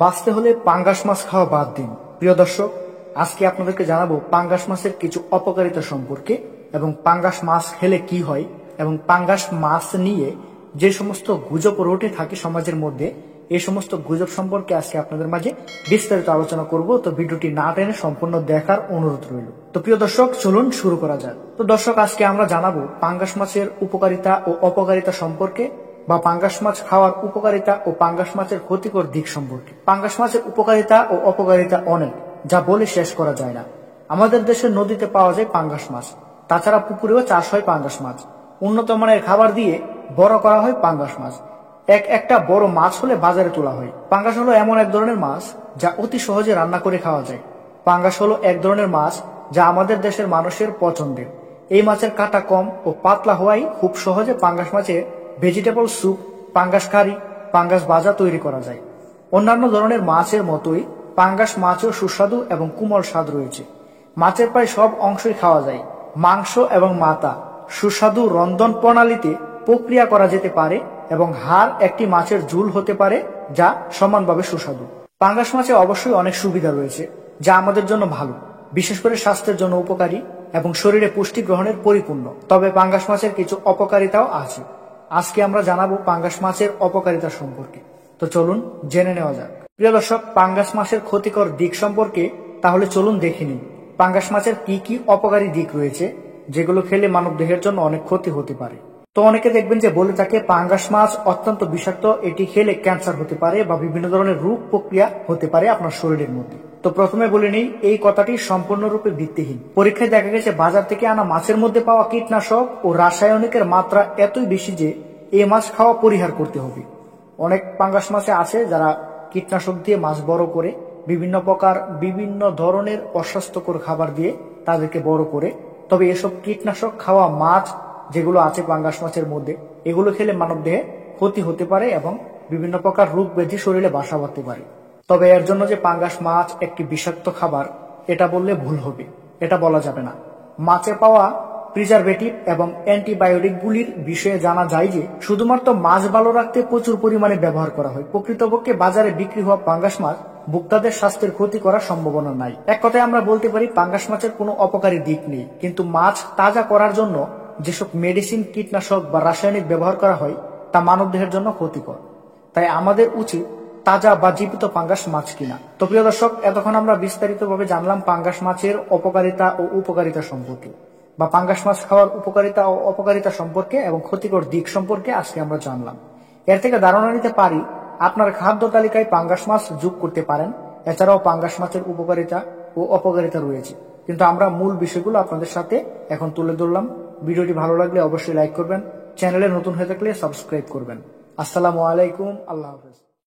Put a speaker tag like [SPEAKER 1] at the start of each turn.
[SPEAKER 1] বাঁচতে হলে পাঙ্গাস মাছ খাওয়া বাদ দিন। প্রিয় দর্শক, আজকে আপনাদেরকে জানাবো পাঙ্গাস মাছের কিছু অপকারিতা সম্পর্কে এবং পাঙ্গাস মাছ খেলে কি হয় এবং পাঙ্গাস মাছ নিয়ে যে সমস্ত গুজব রটে থাকে সমাজের মধ্যে, এই সমস্ত গুজব সম্পর্কে আজকে আপনাদের মাঝে বিস্তারিত আলোচনা করব। তো ভিডিওটি না টেনে সম্পূর্ণ দেখার অনুরোধ রইল। তো প্রিয় দর্শক, চলুন শুরু করা যাক। তো দর্শক, আজকে আমরা জানাবো পাঙ্গাস মাছের উপকারিতা ও অপকারিতা সম্পর্কে, বা পাঙ্গাস মাছ খাওয়ার উপকারিতা ও পাঙ্গাস মাছের ক্ষতিকর দিক সম্পর্কে। পাঙ্গাস মাছের উপকারিতা ও অপকারিতা অনেক, যা বলে শেষ করা যায় না। আমাদের দেশের নদীতে পাওয়া যায় পাঙ্গাস মাছ, তাছাড়া পুকুরেও চাষ হয় পাঙ্গাস মাছ। উন্নত মানের খাবার দিয়ে বড় করা হয় পাঙ্গাস মাছ। একটা বড় মাছ হলে বাজারে তোলা হয়। পাঙ্গাস হলো এমন এক ধরনের মাছ যা অতি সহজে রান্না করে খাওয়া যায়। পাঙ্গাস হলো এক ধরনের মাছ যা আমাদের দেশের মানুষের পছন্দের। এই মাছের কাঁটা কম ও পাতলা হওয়ায় খুব সহজে পাঙ্গাস মাছের ভেজিটেবল স্যুপ, পাঙ্গাস কারি, পাঙ্গাস ভাজা তৈরি করা যায়। অন্যান্য ধরনের মাছের মতোই পাঙ্গাস মাছেও সুস্বাদু এবং কোমল স্বাদ রয়েছে। মাছের প্রায় সব অংশই খাওয়া যায়। মাংস এবং মাথা সুস্বাদু রন্ধন প্রণালীতে প্রক্রিয়া করা যেতে পারে এবং হাড় একটি মাছের ঝুল হতে পারে, যা সমানভাবে সুস্বাদু। পাঙ্গাস মাছে অবশ্যই অনেক সুবিধা রয়েছে, যা আমাদের জন্য ভালো, বিশেষ করে স্বাস্থ্যের জন্য উপকারী এবং শরীরে পুষ্টি গ্রহণের পরিপূর্ণ। তবে পাঙ্গাস মাছের কিছু অপকারিতাও আছে। আজকে আমরা জানাবো পাঙ্গাস মাছের অপকারিতা সম্পর্কে। তো চলুন জেনে নেওয়া যাক। প্রিয় দর্শক, পাঙ্গাস মাছের ক্ষতিকর দিক সম্পর্কে তাহলে চলুন দেখে নিই। পাঙ্গাস মাছের কি কি অপকারী দিক রয়েছে, যেগুলো খেলে মানব দেহের জন্য অনেক ক্ষতি হতে পারে। তো অনেকে দেখবেন যে বলে থাকে পাঙ্গাস মাছ অত্যন্ত বিষাক্ত, এটি খেলে ক্যান্সার হতে পারে বা বিভিন্ন ধরনের রোগ প্রক্রিয়া হতে পারে আপনার শরীরের মধ্যে। তো প্রথমে বলে নেই, এই কথাটি সম্পূর্ণরূপে ভিত্তিহীন। পরীক্ষায় দেখা গেছে বাজার থেকে আনা মাছের মধ্যে পাওয়া কীটনাশক ও রাসায়নিকের মাত্রা এতই বেশি যে এই মাছ খাওয়া পরিহার করতে হবে। অনেক পাঙ্গাস মাছে আছে যারা কীটনাশক দিয়ে মাছ বড় করে, বিভিন্ন ধরনের অস্বাস্থ্যকর খাবার দিয়ে তাদেরকে বড় করে। তবে এসব কীটনাশক খাওয়া মাছ যেগুলো আছে পাঙ্গাস মাছের মধ্যে, এগুলো খেলে মানবদেহে ক্ষতি হতে পারে এবং বিভিন্ন প্রকার রোগ ব্যাধি শরীরে বাসা বাঁধতে পারে। তবে এর জন্য যে পাঙ্গাস মাছ একটি বিষাক্ত খাবার, এটা বললে ভুল হবে। এটা বলা যাবে না। মাছে পাওয়া প্রিজারভেটিভ এবং অ্যান্টিবায়োটিকগুলির বিষয়ে জানা যায় যে শুধুমাত্র মাছ ভালো রাখতে প্রচুর পরিমাণে ব্যবহার করা হয়। প্রকৃতপক্ষে বাজারে বিক্রি হওয়া পাঙ্গাস মাছ ভোক্তাদের স্বাস্থ্যের ক্ষতি করার সম্ভাবনা নাই। এক কথায় আমরা বলতে পারি পাঙ্গাস মাছের কোনো অপকারী দিক নেই। কিন্তু মাছ তাজা করার জন্য যেসব মেডিসিন, কীটনাশক বা রাসায়নিক ব্যবহার করা হয়, তা মানবদেহের জন্য ক্ষতিকর। তাই আমাদের উচিত তাজা বা জীবিত পাঙ্গাস মাছ কিনা। তো প্রিয় দর্শক, এতক্ষণ আমরা বিস্তারিতভাবে জানলাম পাঙ্গাস মাছের অপকারিতা ও উপকারিতা সম্পর্কে, বা পাঙ্গাস মাছ খাওয়ার উপকারিতা ও অপকারিতা সম্পর্কে এবং ক্ষতিকর দিক সম্পর্কে আজকে আমরা জানলাম। এর থেকে ধারণা নিতে পারি আপনার খাদ্য তালিকায় পাঙ্গাস মাছ যোগ করতে পারেন। এছাড়াও পাঙ্গাস মাছের উপকারিতা ও অপকারিতা রয়েছে, কিন্তু আমরা মূল বিষয়গুলো আপনাদের সাথে এখন তুলে ধরলাম। ভিডিওটি ভালো লাগলে অবশ্যই লাইক করবেন, চ্যানেলে নতুন হয়ে থাকলে সাবস্ক্রাইব করবেন। আসসালামু আলাইকুম, আল্লাহ হাফেজ।